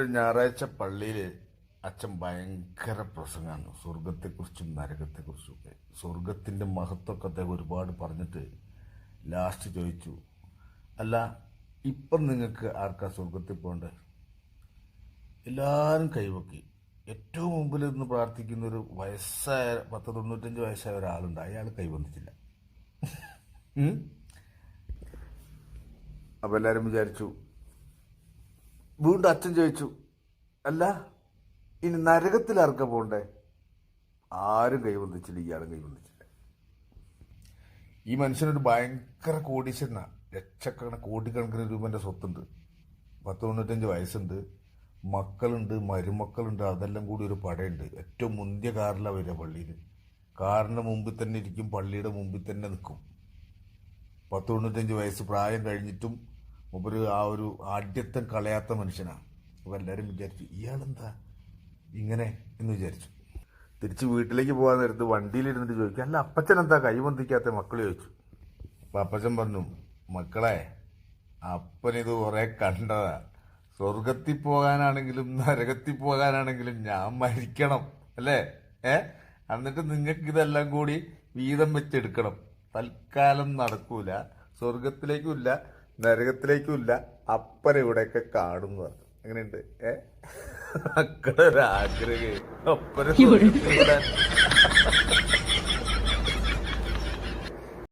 ഒരു ഞായറാഴ്ച പള്ളിയിൽ അച്ഛൻ ഭയങ്കര പ്രസംഗമാണ് സ്വർഗത്തെക്കുറിച്ചും നരകത്തെക്കുറിച്ചും ഒക്കെ. സ്വർഗത്തിൻ്റെ മഹത്വമൊക്കെ അദ്ദേഹം ഒരുപാട് പറഞ്ഞിട്ട് ലാസ്റ്റ് ചോദിച്ചു, അല്ല ഇപ്പം നിങ്ങൾക്ക് ആർക്കാ സ്വർഗത്തിൽ പോകണ്ടേ? എല്ലാവരും കൈവക്കി. ഏറ്റവും മുമ്പിൽ നിന്ന് പ്രാർത്ഥിക്കുന്ന ഒരു വയസ്സായ 95 വയസ്സായ ഒരാളുണ്ട്, അയാൾ കൈവന്നിട്ടില്ല. അപ്പം എല്ലാവരും വിചാരിച്ചു. വീണ്ടും അച്ഛൻ ചോദിച്ചു, അല്ല ഇനി നരകത്തിൽ ആർക്കാ പോകണ്ടേ? ആരും കൈവന്നിച്ചില്ല, ഇയാളും കൈവന്നിച്ചില്ല. ഈ മനുഷ്യനൊരു ഭയങ്കര കോടീശ്വരനാ. കോടിക്കണക്കിന് രൂപൻ്റെ സ്വത്തുണ്ട്, 95 വയസ്സുണ്ട്, മക്കളുണ്ട്, മരുമക്കളുണ്ട്, അതെല്ലാം കൂടി ഒരു പടയുണ്ട്. ഏറ്റവും മുന്തിയ കാറിലാണ് വരിക പള്ളിയിൽ. കാറിൻ്റെ മുമ്പിൽ തന്നെ ഇരിക്കും, പള്ളിയുടെ മുമ്പിൽ തന്നെ നിൽക്കും. 95 വയസ്സ് പ്രായം കഴിഞ്ഞിട്ടും മൂപ്പര് ആ ഒരു ആഢ്യത്വം കളയാത്ത മനുഷ്യനാണ്. അപ്പോൾ എല്ലാവരും വിചാരിച്ചു, ഇയാളെന്താ ഇങ്ങനെ എന്ന് വിചാരിച്ചു. തിരിച്ച് വീട്ടിലേക്ക് പോകാൻ നേരത്ത് വണ്ടിയിലിരുന്നിട്ട് ചോദിക്കും, അല്ല അപ്പച്ചൻ എന്താ കൈബന്ധിക്കാത്ത മക്കൾ ചോദിച്ചു. അപ്പം അപ്പച്ചൻ പറഞ്ഞു, മക്കളെ അപ്പനിത് കുറേ കണ്ടതാ. സ്വർഗത്തിൽ പോകാനാണെങ്കിലും നരകത്തിൽ പോകാനാണെങ്കിലും ഞാൻ മരിക്കണം അല്ലേ? എന്നിട്ട് നിങ്ങൾക്ക് ഇതെല്ലാം കൂടി വീതം വെച്ചെടുക്കണം. തൽക്കാലം നടക്കൂല, സ്വർഗത്തിലേക്കുമില്ല നരകത്തിലേക്കുമില്ല, അപ്പനെ ഇവിടെയൊക്കെ കാണുന്നതാണ്. അങ്ങനെയുണ്ട്. മക്കളൊരാഗ്രഹം അപ്പനെ